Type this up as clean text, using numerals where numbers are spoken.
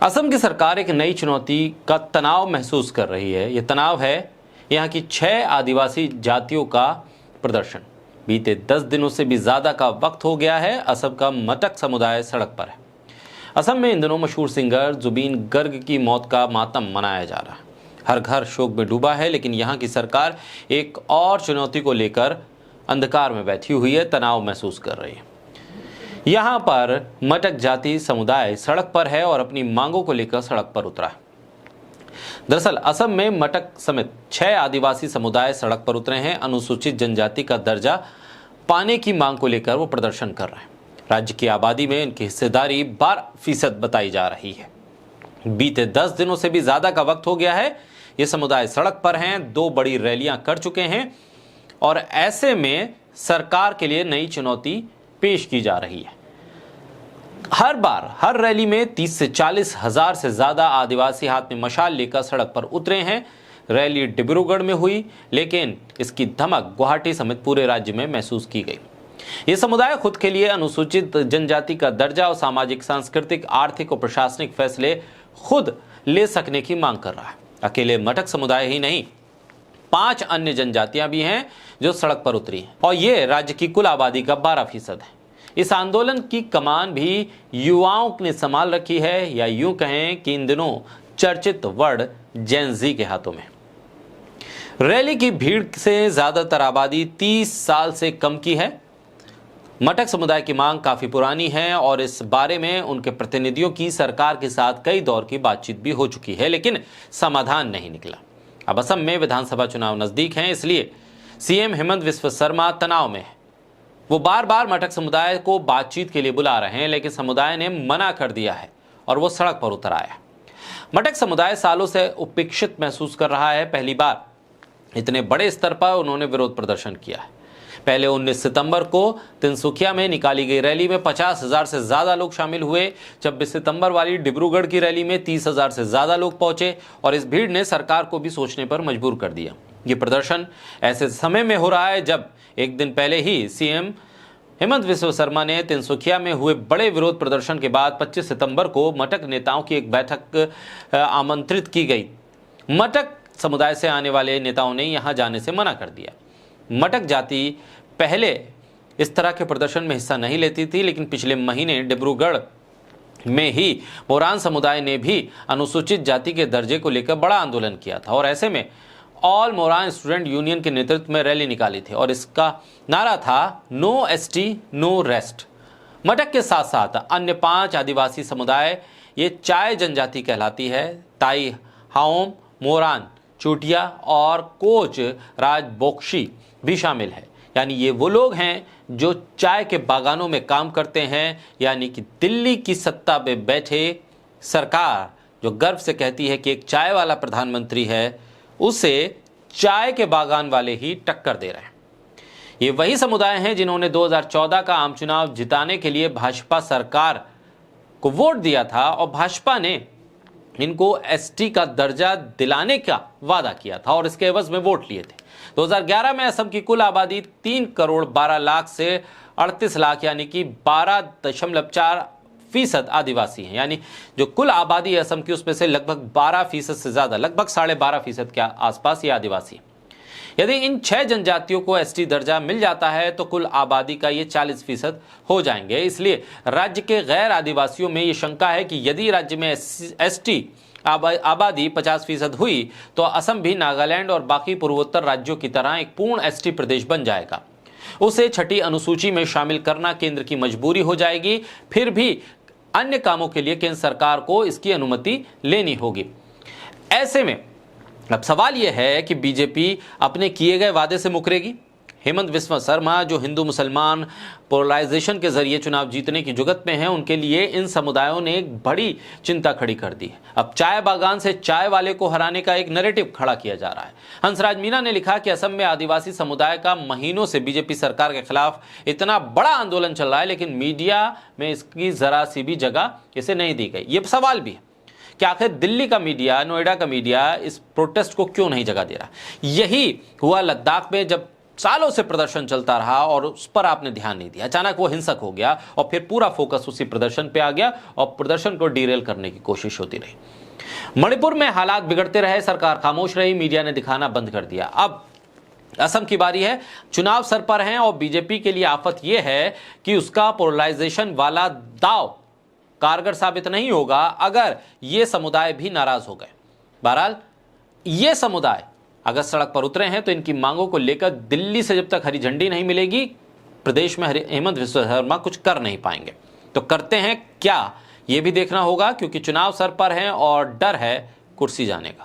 असम की सरकार एक नई चुनौती का तनाव महसूस कर रही है। यह तनाव है यहाँ की 6 आदिवासी जातियों का प्रदर्शन। बीते 10 दिनों से भी ज्यादा का वक्त हो गया है। असम का मटक समुदाय सड़क पर है। असम में इन दिनों मशहूर सिंगर जुबीन गर्ग की मौत का मातम मनाया जा रहा है। हर घर शोक में डूबा है, लेकिन यहाँ की सरकार एक और चुनौती को लेकर अंधकार में बैठी हुई है, तनाव महसूस कर रही है। यहाँ पर मटक जाति समुदाय सड़क पर है और अपनी मांगों को लेकर सड़क पर उतरा है। दरअसल असम में मटक समेत 6 आदिवासी समुदाय सड़क पर उतरे हैं। अनुसूचित जनजाति का दर्जा पाने की मांग को लेकर वो प्रदर्शन कर रहे हैं। राज्य की आबादी में इनकी हिस्सेदारी 12% बताई जा रही है। बीते 10 दिनों से भी ज्यादा का वक्त हो गया है। ये समुदाय सड़क पर हैं, 2 बड़ी रैलियां कर चुके हैं और ऐसे में सरकार के लिए नई चुनौती पेश की जा रही है। हर बार हर रैली में 30 से 40 हजार से ज्यादा आदिवासी हाथ में मशाल लेकर सड़क पर उतरे हैं। रैली डिब्रूगढ़ में हुई, लेकिन इसकी धमक गुवाहाटी समेत पूरे राज्य में महसूस की गई। ये समुदाय खुद के लिए अनुसूचित जनजाति का दर्जा और सामाजिक, सांस्कृतिक, आर्थिक और प्रशासनिक फैसले खुद ले सकने की मांग कर रहा है। अकेले मटक समुदाय ही नहीं, 5 अन्य जनजातियां भी हैं जो सड़क पर उतरी हैं और ये राज्य की कुल आबादी का 12% है। इस आंदोलन की कमान भी युवाओं ने संभाल रखी है, या यूं कहें कि इन दिनों चर्चित वर्ड जेन ज़ी के हाथों में। रैली की भीड़ से ज्यादातर आबादी 30 साल से कम की है। मटक समुदाय की मांग काफी पुरानी है और इस बारे में उनके प्रतिनिधियों की सरकार के साथ कई दौर की बातचीत भी हो चुकी है, लेकिन समाधान नहीं निकला। अब असम में विधानसभा चुनाव नजदीक हैं, इसलिए सीएम हेमंत बिस्वा शर्मा तनाव में है। वो बार बार मटक समुदाय को बातचीत के लिए बुला रहे हैं, लेकिन समुदाय ने मना कर दिया है और वो सड़क पर उतर आया। मटक समुदाय सालों से उपेक्षित महसूस कर रहा है। पहली बार इतने बड़े स्तर पर उन्होंने विरोध प्रदर्शन किया है। पहले 19 सितंबर को तिनसुकिया में निकाली गई रैली में 50,000 से ज्यादा लोग शामिल हुए। 26 सितंबर वाली डिब्रूगढ़ की रैली में 30,000 से ज्यादा लोग पहुंचे और इस भीड़ ने सरकार को भी सोचने पर मजबूर कर दिया। ये प्रदर्शन ऐसे समय में हो रहा है जब एक दिन पहले ही सीएम हेमंत बिस्वा शर्मा ने तिनसुकिया में हुए बड़े विरोध प्रदर्शन के बाद 25 सितंबर को मटक नेताओं की एक बैठक आमंत्रित की गई। मटक समुदाय से आने वाले नेताओं ने यहां जाने से मना कर दिया। मटक जाति पहले इस तरह के प्रदर्शन में हिस्सा नहीं लेती थी, लेकिन पिछले महीने डिब्रूगढ़ में ही मोरान समुदाय ने भी अनुसूचित जाति के दर्जे को लेकर बड़ा आंदोलन किया था और ऐसे में ऑल मोरान स्टूडेंट यूनियन के नेतृत्व में रैली निकाली थी और इसका नारा था नो एसटी नो रेस्ट। मटक के साथ साथ अन्य 5 आदिवासी समुदाय, ये चाय जनजाति कहलाती है, ताई हाओम, मोरान, चूटिया और कोच राजबोक्शी भी शामिल है। यानी ये वो लोग हैं जो चाय के बागानों में काम करते हैं। यानी कि दिल्ली की सत्ता पे बैठे सरकार जो गर्व से कहती है कि एक चाय वाला प्रधानमंत्री है, उसे चाय के बागान वाले ही टक्कर दे रहे हैं। ये वही समुदाय हैं जिन्होंने 2014 का आम चुनाव जिताने के लिए भाजपा सरकार को वोट दिया था और भाजपा ने इनको एसटी का दर्जा दिलाने का वादा किया था और इसके एवज में वोट लिए थे। 2011 में असम की कुल आबादी 3 करोड़ 12 लाख से 38 लाख यानी कि 12.4% आदिवासी हैं। यानी जो कुल आबादी है असम की, उसमें से लगभग 12% से ज्यादा, लगभग 12.5% के आसपास ये आदिवासी। यदि इन 6 जनजातियों को एसटी दर्जा मिल जाता है तो कुल आबादी का ये 40% हो जाएंगे। इसलिए राज्य के गैर आदिवासियों में ये शंका है कि यदि राज्य में एसटी आबादी 50% हुई तो असम भी नागालैंड और बाकी पूर्वोत्तर राज्यों की तरह एक पूर्ण एसटी प्रदेश बन जाएगा। उसे 6ठी अनुसूची में शामिल करना केंद्र की मजबूरी हो जाएगी। फिर भी अन्य कामों के लिए केंद्र सरकार को इसकी अनुमति लेनी होगी। ऐसे में अब सवाल यह है कि बीजेपी अपने किए गए वादे से मुकरेगी। हेमंत बिस्वा शर्मा जो हिंदू मुसलमान पोलराइजेशन के जरिए चुनाव जीतने की जुगत में हैं, उनके लिए इन समुदायों ने एक बड़ी चिंता खड़ी कर दी है। अब चाय बागान से चाय वाले को हराने का एक नैरेटिव खड़ा किया जा रहा है। हंसराज मीना ने लिखा कि असम में आदिवासी समुदाय का महीनों से बीजेपी सरकार के खिलाफ इतना बड़ा आंदोलन चल रहा है, लेकिन मीडिया में इसकी जरा सी भी जगह इसे नहीं दी गई। ये सवाल भी है कि आखिर दिल्ली का मीडिया, नोएडा का मीडिया इस प्रोटेस्ट को क्यों नहीं जगह दे रहा। यही हुआ लद्दाख में, जब सालों से प्रदर्शन चलता रहा और उस पर आपने ध्यान नहीं दिया। अचानक वो हिंसक हो गया और फिर पूरा फोकस उसी प्रदर्शन पे आ गया और प्रदर्शन को डीरेल करने की कोशिश होती रही। मणिपुर में हालात बिगड़ते रहे, सरकार खामोश रही, मीडिया ने दिखाना बंद कर दिया। अब असम की बारी है। चुनाव सर पर हैं और बीजेपी के लिए आफत यह है कि उसका पोलराइजेशन वाला दांव कारगर साबित नहीं होगा अगर ये समुदाय भी नाराज हो गए। बहरहाल ये समुदाय अगर सड़क पर उतरे हैं तो इनकी मांगों को लेकर दिल्ली से जब तक हरी झंडी नहीं मिलेगी, प्रदेश में हेमंत बिस्वा शर्मा कुछ कर नहीं पाएंगे। तो करते हैं क्या, यह भी देखना होगा, क्योंकि चुनाव सर पर हैं और डर है कुर्सी जाने का।